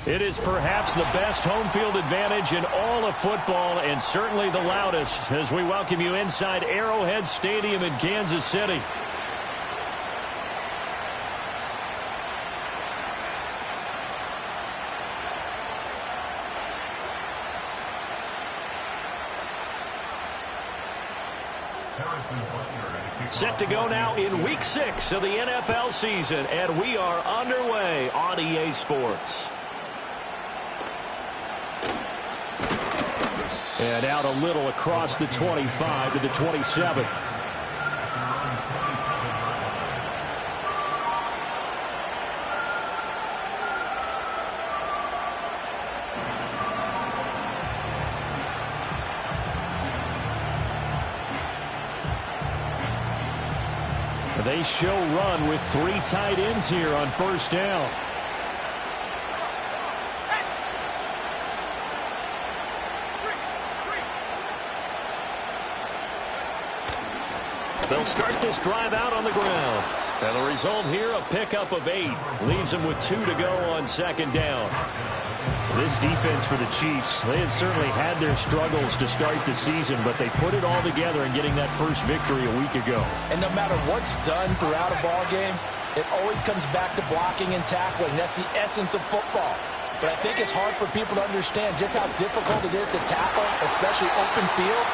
It is perhaps the best home field advantage in all of football, and certainly the loudest, as we welcome you inside Arrowhead Stadium in Kansas City. Set to go now in Week 6 of the NFL season, and we are underway on EA Sports. And out a little across the 25 to the 27. They show run with 3 tight ends here on first down. They'll start this drive out on the ground. And the result here, a pickup of 8. Leaves them with 2 to go on second down. This defense for the Chiefs, they had certainly had their struggles to start the season, but they put it all together in getting that first victory a week ago. And no matter what's done throughout a ball game, it always comes back to blocking and tackling. That's the essence of football. But I think it's hard for people to understand just how difficult it is to tackle, especially open field.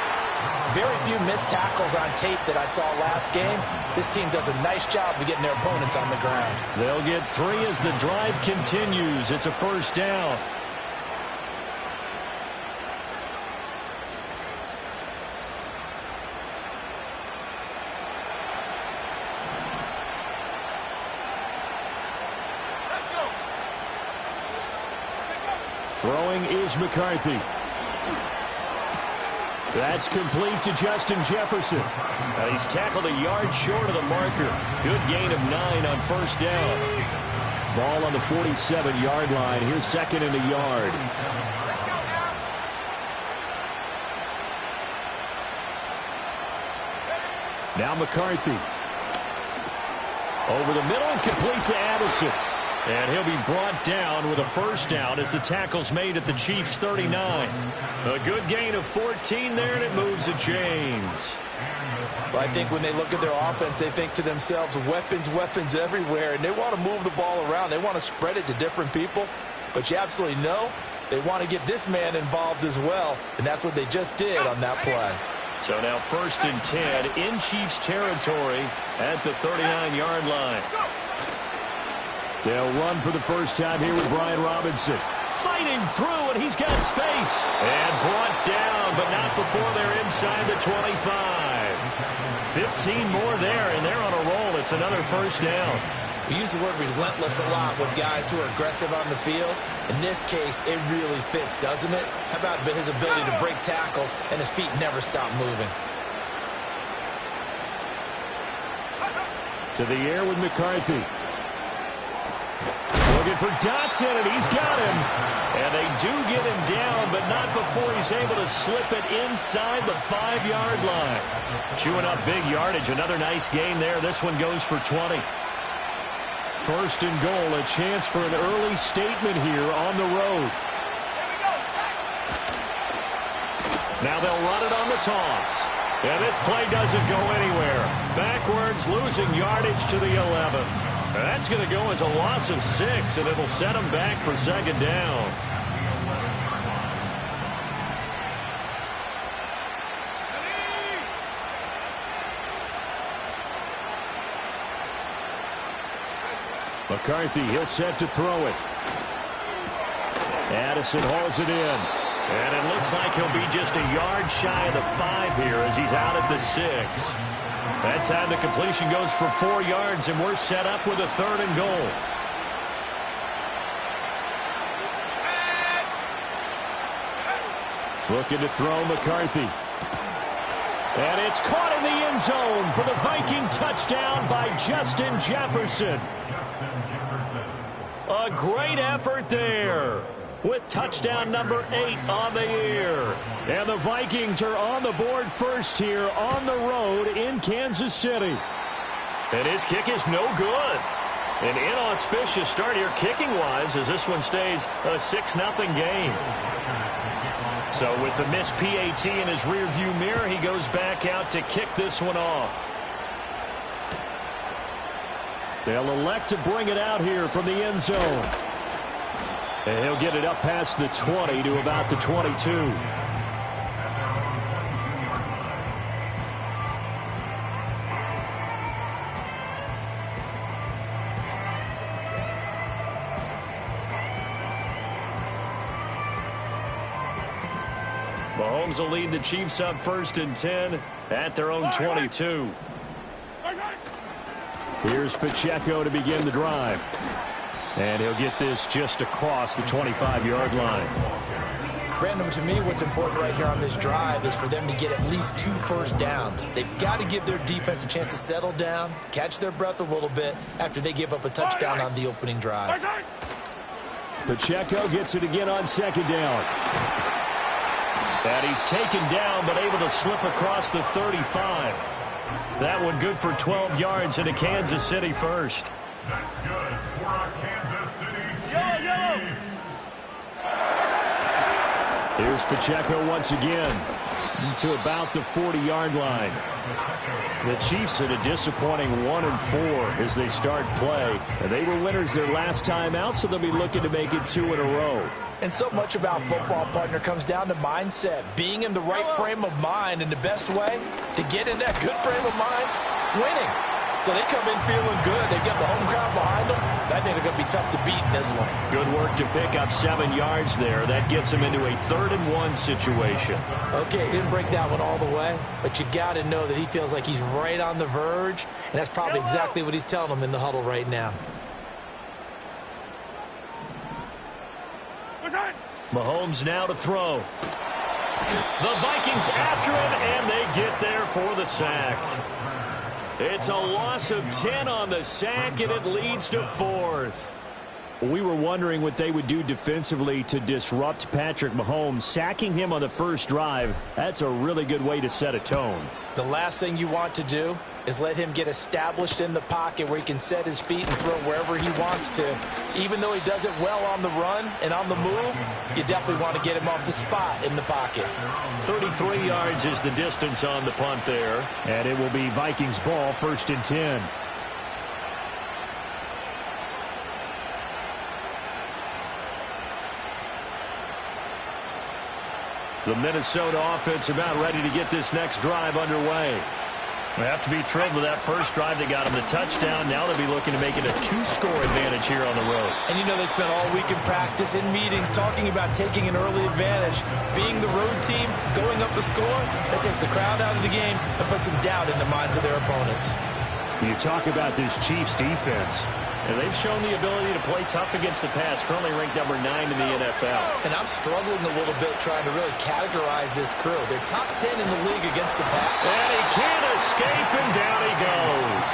Very few missed tackles on tape that I saw last game. This team does a nice job of getting their opponents on the ground. They'll get 3 as the drive continues. It's a first down. Throwing is McCarthy. That's complete to Justin Jefferson. He's tackled a yard short of the marker. Good gain of 9 on first down. Ball on the 47-yard line. Here's second and a yard. Now McCarthy. Over the middle and complete to Addison. And he'll be brought down with a first down as the tackle's made at the Chiefs' 39. A good gain of 14 there, and it moves the chains. Well, I think when they look at their offense, they think to themselves, weapons, weapons everywhere, and they want to move the ball around. They want to spread it to different people. But you absolutely know they want to get this man involved as well, and that's what they just did on that play. So now 1st and 10 in Chiefs territory at the 39-yard line. They'll run for the first time here with Brian Robinson. Fighting through, and he's got space. And brought down, but not before they're inside the 25. 15 more there, and they're on a roll. It's another first down. We use the word relentless a lot with guys who are aggressive on the field. In this case, it really fits, doesn't it? How about his ability to break tackles, and his feet never stop moving? To the air with McCarthy. Looking for Dotson, and he's got him. And they do get him down, but not before he's able to slip it inside the 5-yard line. Chewing up big yardage. Another nice gain there. This one goes for 20. 1st and goal, a chance for an early statement here on the road. Now they'll run it on the toss. And this play doesn't go anywhere. Backwards, losing yardage to the 11. That's going to go as a loss of 6, and it'll set them back for second down. McCarthy, he'll set to throw it. Addison hauls it in. And it looks like he'll be just a yard shy of the 5 here as he's out at the 6. That time the completion goes for 4 yards, and we're set up with a 3rd and goal. Looking to throw McCarthy. And it's caught in the end zone for the Viking touchdown by Justin Jefferson. A great effort there with touchdown number 8 on the year. And the Vikings are on the board first here on the road in Kansas City. And his kick is no good. An inauspicious start here kicking-wise as this one stays a 6-0 game. So with the missed PAT in his rearview mirror, he goes back out to kick this one off. They'll elect to bring it out here from the end zone. And he'll get it up past the 20 to about the 22. Mahomes will lead the Chiefs up 1st and 10 at their own 22. Here's Pacheco to begin the drive. And he'll get this just across the 25-yard line. Brandon, to me, what's important right here on this drive is for them to get at least 2 first downs. They've got to give their defense a chance to settle down, catch their breath a little bit after they give up a touchdown on the opening drive. Pacheco gets it again on 2nd down. And he's taken down but able to slip across the 35. That one good for 12 yards into Kansas City first. That's good for our Kansas City Chiefs. Here's Pacheco once again to about the 40-yard line. The Chiefs had a disappointing 1-4 as they start play. And they were winners their last time out, so they'll be looking to make it 2 in a row. And so much about football, partner, comes down to mindset. Being in the right frame of mind, and the best way to get in that good frame of mind, winning. So they come in feeling good. They've got the home crowd behind them. I think they're going to be tough to beat in this one. Good work to pick up 7 yards there. That gets them into a 3rd and 1 situation. Okay, he didn't break that one all the way, but you got to know that he feels like he's right on the verge, and that's probably exactly what he's telling them in the huddle right now. Mahomes now to throw. The Vikings after him, and they get there for the sack. It's a loss of 10 on the sack, and it leads to 4th. We were wondering what they would do defensively to disrupt Patrick Mahomes. Sacking him on the first drive, that's a really good way to set a tone. The last thing you want to do is let him get established in the pocket where he can set his feet and throw wherever he wants to. Even though he does it well on the run and on the move, you definitely want to get him off the spot in the pocket. 33 yards is the distance on the punt there. And it will be Vikings ball, 1st and 10. The Minnesota offense about ready to get this next drive underway. They have to be thrilled with that first drive. They got him the touchdown. Now they'll be looking to make it a 2-score advantage here on the road. And you know they spent all week in practice, in meetings, talking about taking an early advantage. Being the road team, going up a score, that takes the crowd out of the game and puts some doubt in the minds of their opponents. You talk about this Chiefs defense. And they've shown the ability to play tough against the pass, currently ranked number 9 in the NFL. And I'm struggling a little bit trying to really categorize this crew. They're top 10 in the league against the pass. And he can't escape, and down he goes.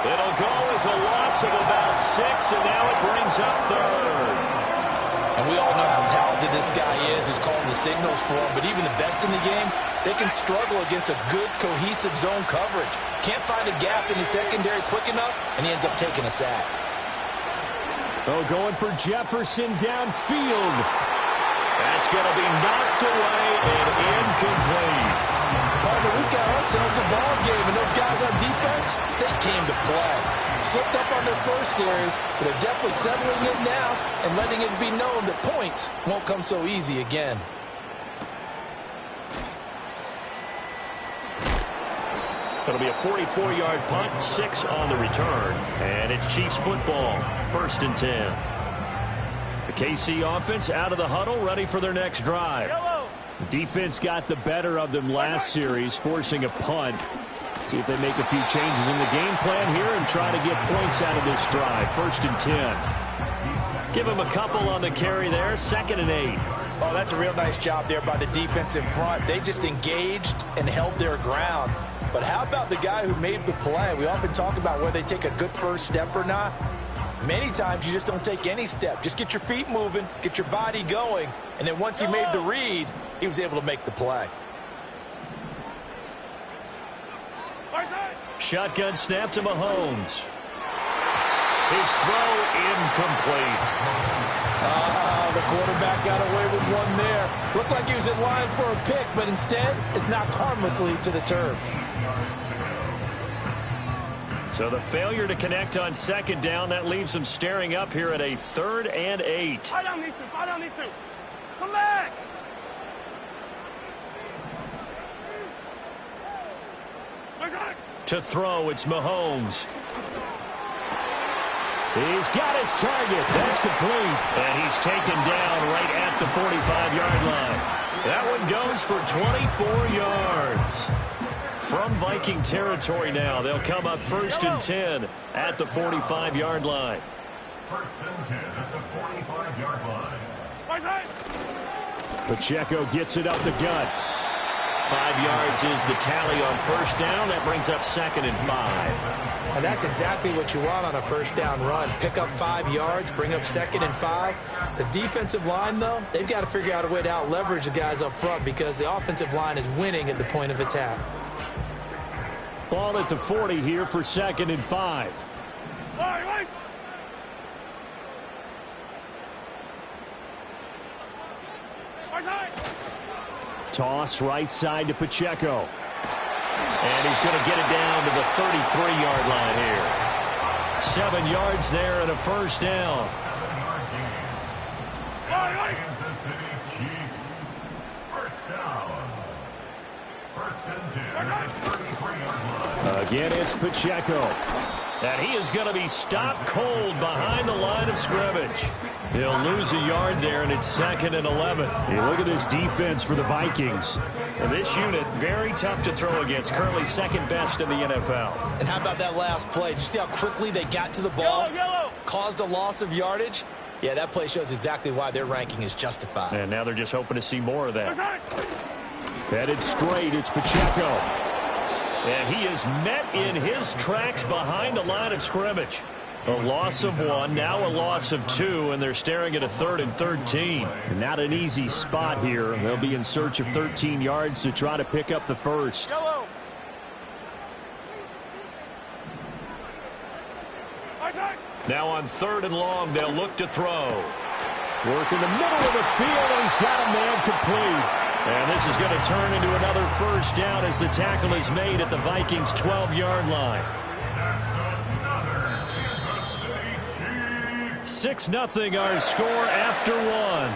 It'll go as a loss of about 6, and now it brings up 3rd. And we all know how talented this guy is who's calling the signals for him. But even the best in the game, they can struggle against a good, cohesive zone coverage. Can't find a gap in the secondary quick enough, and he ends up taking a sack. Oh, going for Jefferson downfield. That's going to be knocked away and incomplete. Partner, we've got ourselves a ball game, and those guys on defense, they came to play. Slipped up on their first series, but they're definitely settling it now and letting it be known that points won't come so easy again. It'll be a 44-yard punt, 6 on the return. And it's Chiefs football, 1st and 10. The KC offense out of the huddle, ready for their next drive. Defense got the better of them last series, forcing a punt. See if they make a few changes in the game plan here and try to get points out of this drive. 1st and 10. Give them a couple on the carry there, 2nd and 8. Oh, that's a real nice job there by the defense in front. They just engaged and held their ground. But how about the guy who made the play? We often talk about whether they take a good first step or not. Many times you just don't take any step. Just get your feet moving, get your body going, and then once he made the read, he was able to make the play. Shotgun snap to Mahomes. His throw incomplete. The quarterback got away with one there. Looked like he was in line for a pick, but instead it's knocked harmlessly to the turf. So the failure to connect on second down, that leaves him staring up here at a 3rd and 8. Fall down these two. Fall down these two. Come back. To throw, it's Mahomes. He's got his target. That's complete. And he's taken down right at the 45-yard line. That one goes for 24 yards. From Viking territory now, they'll come up 1st and 10 at the 45-yard line. 1st and 10 at the 45-yard line. Pacheco gets it up the gut. 5 yards is the tally on 1st down. That brings up 2nd and 5. And that's exactly what you want on a 1st down run. Pick up 5 yards, bring up 2nd and 5. The defensive line, though, they've got to figure out a way to out-leverage the guys up front because the offensive line is winning at the point of attack. Ball at the 40 here for 2nd and 5. Toss right side to Pacheco. And he's going to get it down to the 33-yard line here. 7 yards there and a 1st down. Kansas City Chiefs. 1st down. 1st and 10 at the 33-yard line. Again, it's Pacheco. And he is going to be stopped cold behind the line of scrimmage. He'll lose a yard there, and it's 2nd and 11. Hey, look at this defense for the Vikings. And this unit, very tough to throw against. Currently 2nd best in the NFL. And how about that last play? Did you see how quickly they got to the ball? Caused a loss of yardage? Yeah, that play shows exactly why their ranking is justified. And now they're just hoping to see more of that. Headed straight, it's Pacheco. And he is met in his tracks behind the line of scrimmage. A loss of 1, now a loss of 2, and they're staring at a 3rd and 13. Not an easy spot here. They'll be in search of 13 yards to try to pick up the 1st. Now on 3rd and long, they'll look to throw. Work in the middle of the field, and he's got a man complete. And this is going to turn into another 1st down as the tackle is made at the Vikings' 12-yard line. 6-0 our score after 1.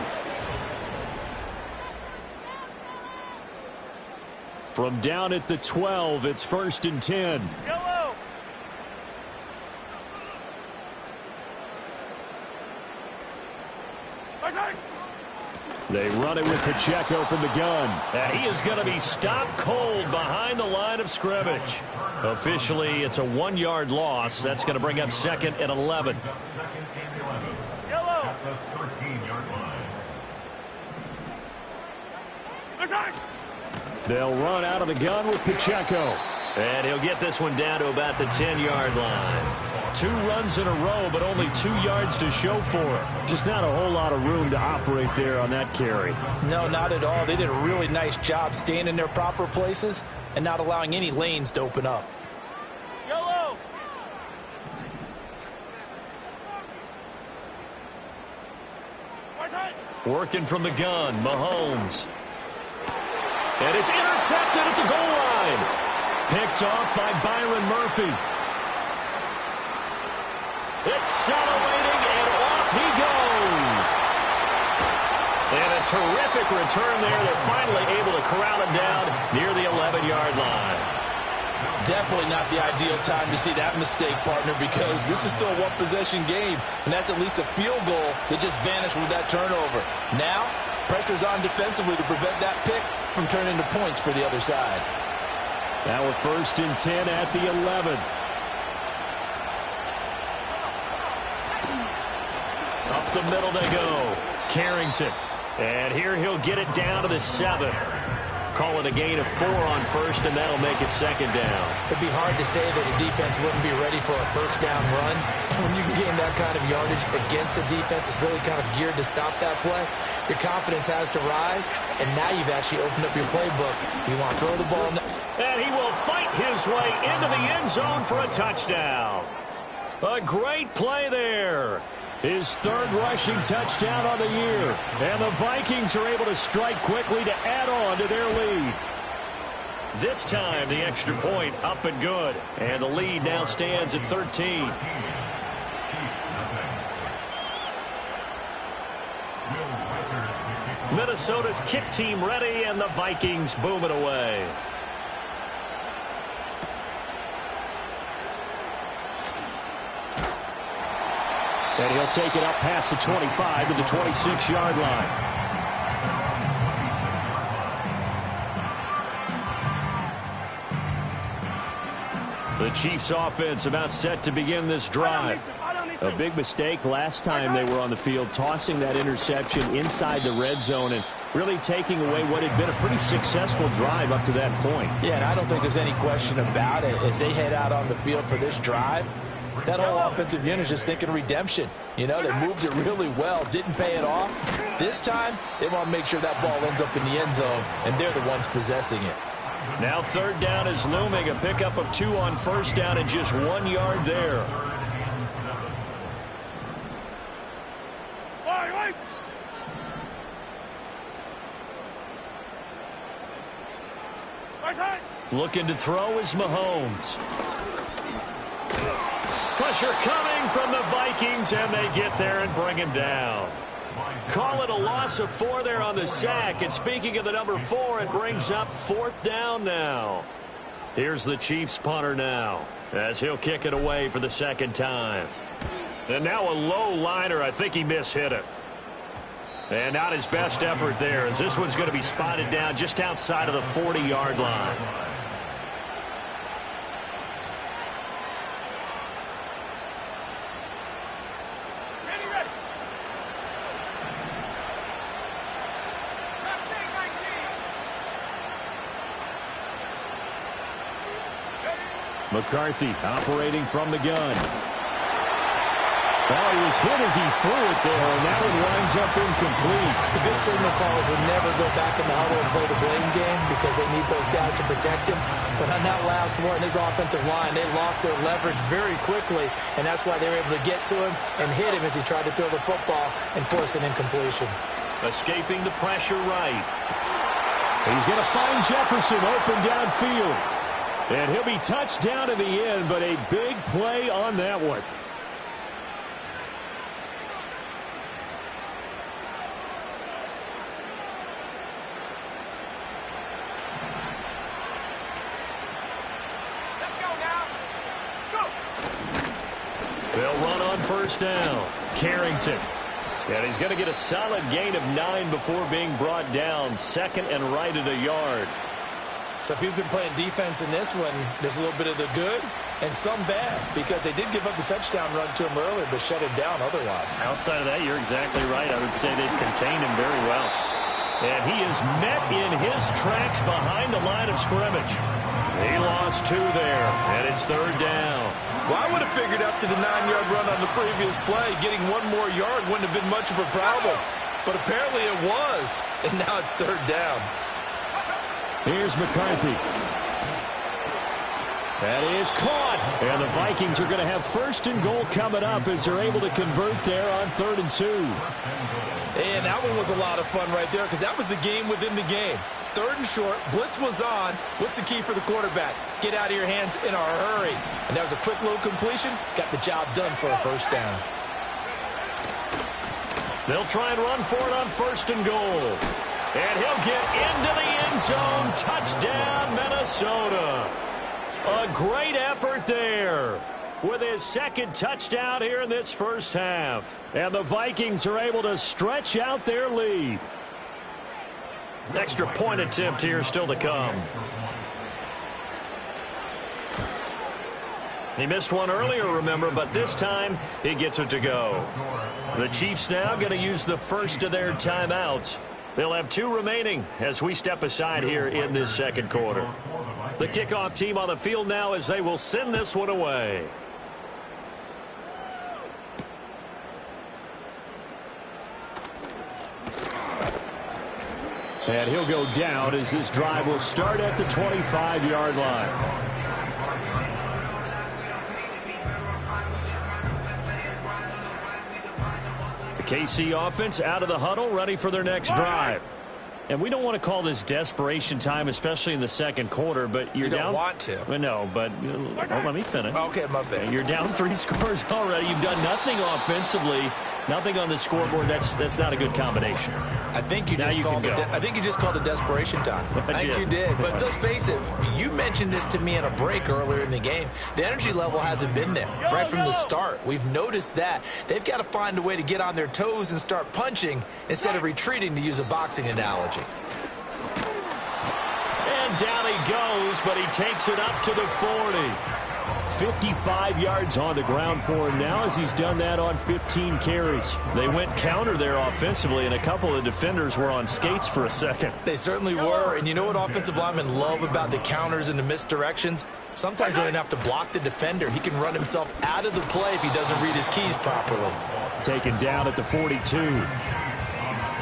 From down at the 12, it's 1st and 10. They run it with Pacheco from the gun. And he is going to be stopped cold behind the line of scrimmage. Officially, it's a 1-yard loss. That's going to bring up 2nd and 11. They'll run out of the gun with Pacheco. And he'll get this one down to about the 10-yard line. 2 runs in a row, but only 2 yards to show for it. Just not a whole lot of room to operate there on that carry. No, not at all. They did a really nice job staying in their proper places and not allowing any lanes to open up. Working from the gun, Mahomes. And it's intercepted at the goal line. Picked off by Byron Murphy. Accelerating, and off he goes. And a terrific return there. They're finally able to corral him down near the 11-yard line. Definitely not the ideal time to see that mistake, partner, because this is still a one-possession game, and that's at least a field goal that just vanished with that turnover. Now, pressure's on defensively to prevent that pick from turning into points for the other side. Now we're 1st and 10 at the 11. Up the middle they go. Carrington. And here he'll get it down to the 7. Call it a gain of 4 on 1st, and that'll make it 2nd down. It'd be hard to say that a defense wouldn't be ready for a 1st down run. When you can gain that kind of yardage against a defense that's really kind of geared to stop that play, your confidence has to rise, and now you've actually opened up your playbook. If you want to throw the ball. And he will fight his way into the end zone for a touchdown. A great play there. His third rushing touchdown on the year. And the Vikings are able to strike quickly to add on to their lead. This time, the extra point up and good. And the lead now stands at 13. Minnesota's kick team ready, and the Vikings boom it away. And he'll take it up past the 25 to the 26-yard line. The Chiefs offense about set to begin this drive. A big mistake last time they were on the field, tossing that interception inside the red zone and really taking away what had been a pretty successful drive up to that point. Yeah, and I don't think there's any question about it. As they head out on the field for this drive, that whole offensive unit is just thinking redemption. You know, they moved it really well, didn't pay it off. This time, they want to make sure that ball ends up in the end zone, and they're the ones possessing it. Now third down is looming, a pickup of 2 on first down and just 1 yard there. Looking to throw is Mahomes. Pressure coming from the Vikings, and they get there and bring him down. Call it a loss of 4 there on the sack. And speaking of the number 4, it brings up 4th down now. Here's the Chiefs punter now, as he'll kick it away for the second time. And now a low liner. I think he mishit it. And not his best effort there, as this one's going to be spotted down just outside of the 40-yard line. McCarthy operating from the gun. Oh, he was hit as he threw it there, and that one winds up incomplete. The good signal callers will never go back in the huddle and play the blame game because they need those guys to protect him. But on that last one, his offensive line, they lost their leverage very quickly, and that's why they were able to get to him and hit him as he tried to throw the football and force an incompletion. Escaping the pressure right. He's going to find Jefferson open downfield. And he'll be touched down in the end, but a big play on that one. Let's go now. Go. They'll run on first down. Carrington. And he's going to get a solid gain of 9 before being brought down. Second and right at a yard. So if you've been playing defense in this one, there's a little bit of the good and some bad, because they did give up the touchdown run to him earlier, but shut him down otherwise. Outside of that, you're exactly right. I would say they've contained him very well. And he is met in his tracks behind the line of scrimmage. He lost 2 there, and it's third down. Well, I would have figured up to the 9-yard run on the previous play. Getting 1 more yard wouldn't have been much of a problem. But apparently it was, and now it's third down. Here's McCarthy. That is caught. And the Vikings are going to have first and goal coming up as they're able to convert there on 3rd and 2. And that one was a lot of fun right there because that was the game within the game. 3rd and short, blitz was on. What's the key for the quarterback? Get out of your hands in a hurry. And that was a quick little completion. Got the job done for a first down. They'll try and run for it on 1st and goal. And he'll get into the end zone. Touchdown, Minnesota. A great effort there with his second touchdown here in this first half. And the Vikings are able to stretch out their lead. Extra point attempt here still to come. He missed one earlier, remember, but this time he gets it to go. The Chiefs now going to use the first of their timeouts. They'll have 2 remaining as we step aside here in this second quarter. The kickoff team on the field now as they will send this one away. And he'll go down as this drive will start at the 25-yard line. KC offense out of the huddle, ready for their next drive. And we don't want to call this desperation time, especially in the second quarter, but you're down. You don't want to. Well, no, but let me finish. Okay, my bad. You're down 3 scores already. You've done nothing offensively, nothing on the scoreboard. That's not a good combination. I think you just called it desperation time. I think you did. But let's face it, you mentioned this to me in a break earlier in the game. The energy level hasn't been there right from the start. We've noticed that. They've got to find a way to get on their toes and start punching instead of retreating, to use a boxing analogy. And down he goes, but he takes it up to the 40. 55 yards on the ground for him now as he's done that on 15 carries. They went counter there offensively, and a couple of defenders were on skates for a second. They certainly were, and you know what offensive linemen love about the counters and the misdirections? Sometimes they don't have to block the defender. He can run himself out of the play if he doesn't read his keys properly. Taken down at the 42.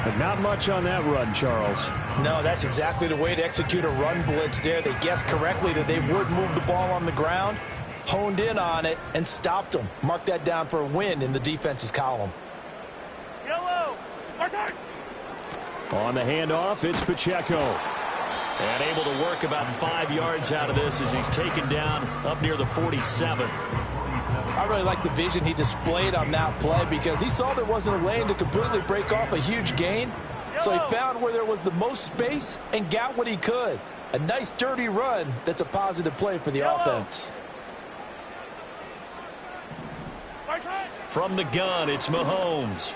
But not much on that run, Charles. No, that's exactly the way to execute a run blitz there. They guessed correctly that they would move the ball on the ground, honed in on it, and stopped them. Mark that down for a win in the defense's column. Yellow, on the handoff, it's Pacheco. And able to work about 5 yards out of this as he's taken down up near the 47. I really like the vision he displayed on that play because he saw there wasn't a lane to completely break off a huge gain. So he found where there was the most space and got what he could. A nice, dirty run that's a positive play for the offense. From the gun, it's Mahomes.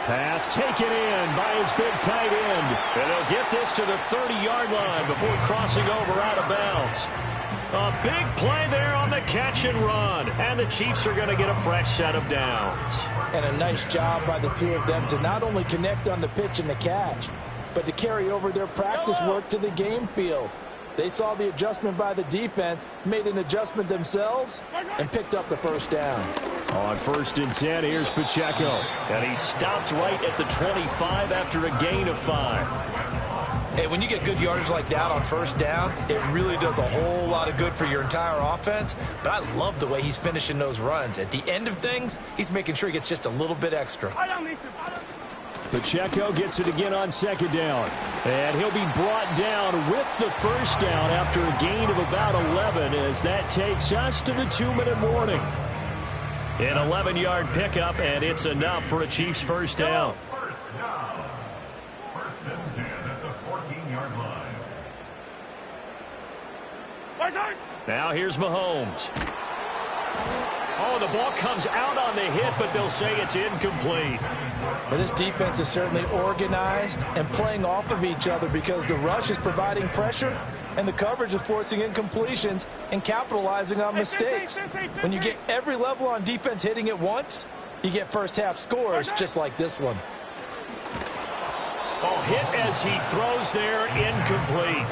Pass taken in by his big tight end. And they'll get this to the 30-yard line before crossing over out of bounds. A big play there on the catch and run. And the Chiefs are going to get a fresh set of downs. And a nice job by the two of them to not only connect on the pitch and the catch, but to carry over their practice work to the game field. They saw the adjustment by the defense, made an adjustment themselves, and picked up the first down. On 1st and 10, here's Pacheco. And he stopped right at the 25 after a gain of 5. Hey, when you get good yardage like that on first down, it really does a whole lot of good for your entire offense. But I love the way he's finishing those runs. At the end of things, he's making sure he gets just a little bit extra. Pacheco gets it again on 2nd down. And he'll be brought down with the first down after a gain of about 11 as that takes us to the 2-minute warning. An 11-yard pickup, and it's enough for a Chiefs first down. First down. 1st and 10 at the 14-yard line. Now here's Mahomes. Oh, the ball comes out on the hit, but they'll say it's incomplete. Well, this defense is certainly organized and playing off of each other because the rush is providing pressure and the coverage is forcing incompletions and capitalizing on mistakes. When you get every level on defense hitting at once, you get first-half scores just like this one. Oh, hit as he throws there, incomplete.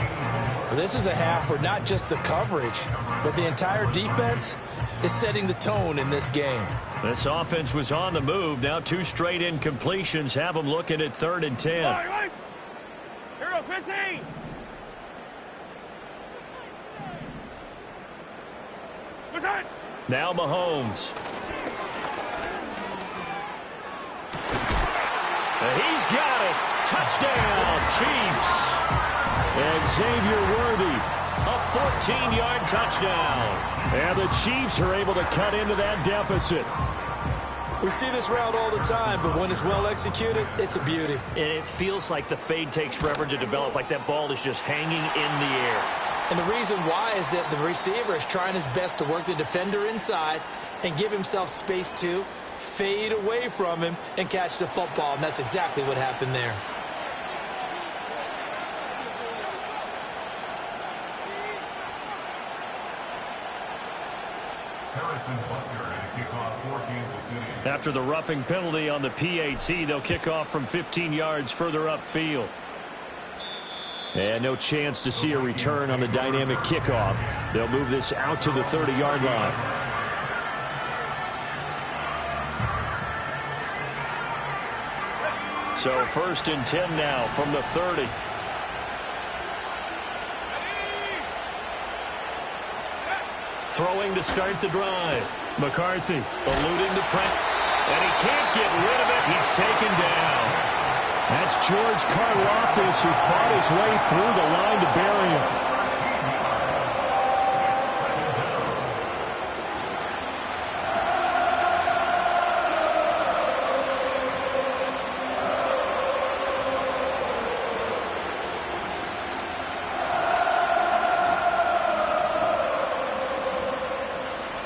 Well, this is a half where not just the coverage, but the entire defense is setting the tone in this game. This offense was on the move. Now 2 straight incompletions have them looking at 3rd and 10. Hero 15. Now Mahomes. He's got it. Touchdown, Chiefs. And Xavier Worthy, a 14-yard touchdown. And the Chiefs are able to cut into that deficit. We see this route all the time, but when it's well executed, it's a beauty. It feels like the fade takes forever to develop, like that ball is just hanging in the air. And the reason why is that the receiver is trying his best to work the defender inside and give himself space to fade away from him and catch the football, and that's exactly what happened there. After the roughing penalty on the PAT, they'll kick off from 15 yards further upfield. And no chance to see a return on the dynamic kickoff. They'll move this out to the 30-yard line. So 1st and 10 now from the 30. Throwing to start the drive. McCarthy eluding the press. And he can't get rid of it. He's taken down. That's George Karlaftis, who fought his way through the line to bury him.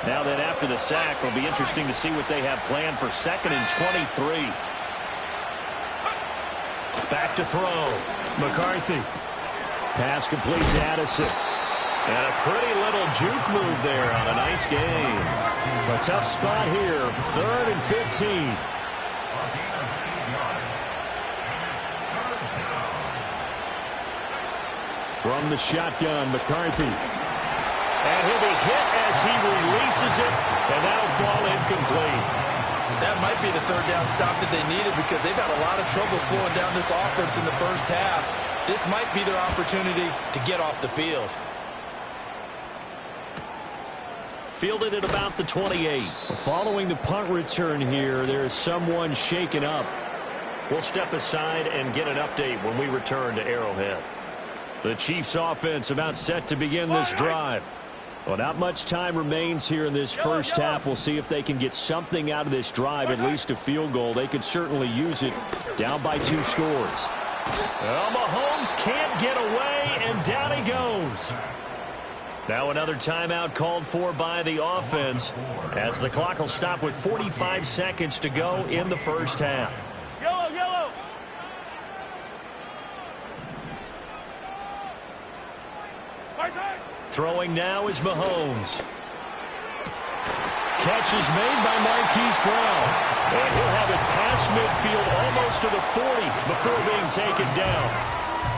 Now then, after the sack, it'll be interesting to see what they have planned for 2nd and 23. Back to throw. McCarthy. Pass completes Addison. And a pretty little juke move there on a nice game. A tough spot here. 3rd and 15. From the shotgun, McCarthy. And he'll be hit as he releases it, and that'll fall incomplete. That might be the 3rd down stop that they needed because they've had a lot of trouble slowing down this offense in the first half. This might be their opportunity to get off the field. Fielded at about the 28. Following the punt return here, there is someone shaken up. We'll step aside and get an update when we return to Arrowhead. The Chiefs offense about set to begin this drive. Well, not much time remains here in this first half. We'll see if they can get something out of this drive, at least a field goal. They could certainly use it. Down by 2 scores. Well, Mahomes can't get away, and down he goes. Now another timeout called for by the offense as the clock will stop with 45 seconds to go in the first half. Yellow, yellow. Throwing now is Mahomes. Catch is made by Marquise Brown. And he'll have it past midfield almost to the 40 before being taken down.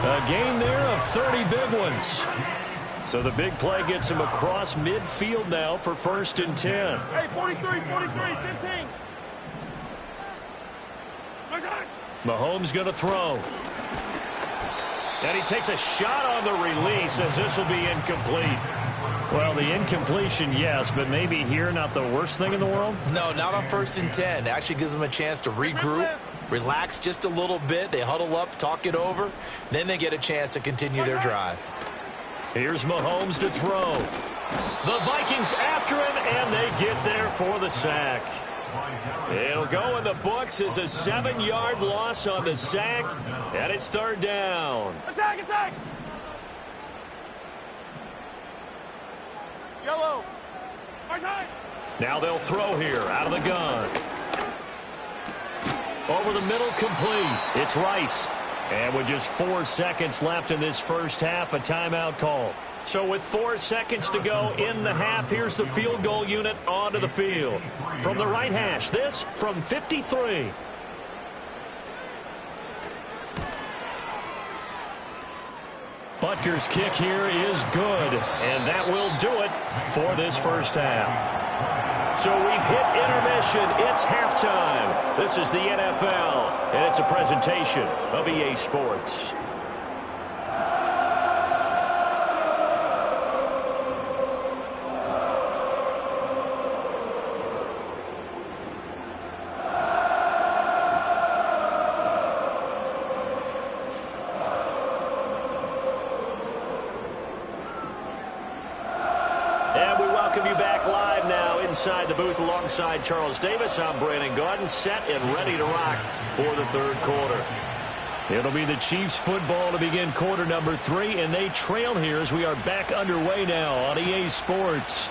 A gain there of 30 big ones. So the big play gets him across midfield now for 1st and 10. Hey, 43, 15. Mahomes going to throw. And he takes a shot on the release as this will be incomplete. Well, the incompletion, yes, but maybe here not the worst thing in the world? No, not on 1st and 10. It actually gives them a chance to regroup, relax just a little bit. They huddle up, talk it over. Then they get a chance to continue their drive. Here's Mahomes to throw. The Vikings after him, and they get there for the sack. It'll go in the books as a 7-yard loss on the sack, and it's 3rd down. Attack, attack. Yellow. Now they'll throw here out of the gun. Over the middle, complete. It's Rice. And with just 4 seconds left in this first half, a timeout call. So with 4 seconds to go in the half, here's the field goal unit onto the field. From the right hash, this from 53. Butker's kick here is good, and that will do it for this first half. So we've hit intermission. It's halftime. This is the NFL, and it's a presentation of EA Sports. Inside the booth alongside Charles Davis, I'm Brandon Gaudin, set and ready to rock for the 3rd quarter. It'll be the Chiefs football to begin quarter number 3, and they trail here as we are back underway now on EA Sports.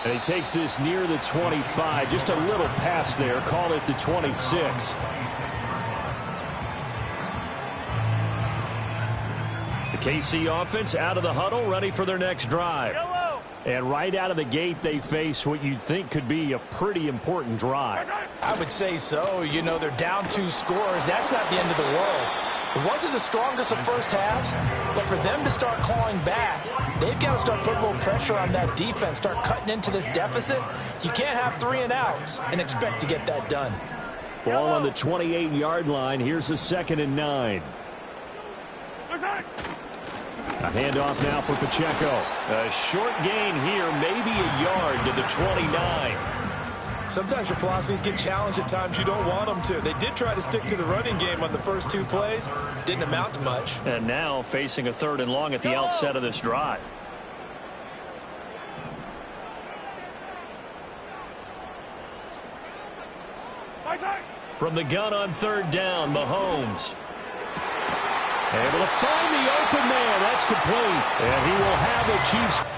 And he takes this near the 25, just a little pass there, call it the 26. KC offense out of the huddle, ready for their next drive. Yellow. And right out of the gate, they face what you'd think could be a pretty important drive. I would say so. You know, they're down 2 scores. That's not the end of the world. It wasn't the strongest of first halves, but for them to start clawing back, they've got to start putting a little pressure on that defense, start cutting into this deficit. You can't have 3 and outs and expect to get that done. Ball on the 28-yard line. Here's a 2nd and 9. A handoff now for Pacheco. A short gain here, maybe a yard to the 29. Sometimes your philosophies get challenged at times you don't want them to. They did try to stick to the running game on the first 2 plays. Didn't amount to much. And now facing a 3rd and long at the outset of this drive. From the gun on 3rd down, Mahomes. Able to find the open man. That's complete. And he will have the Chiefs.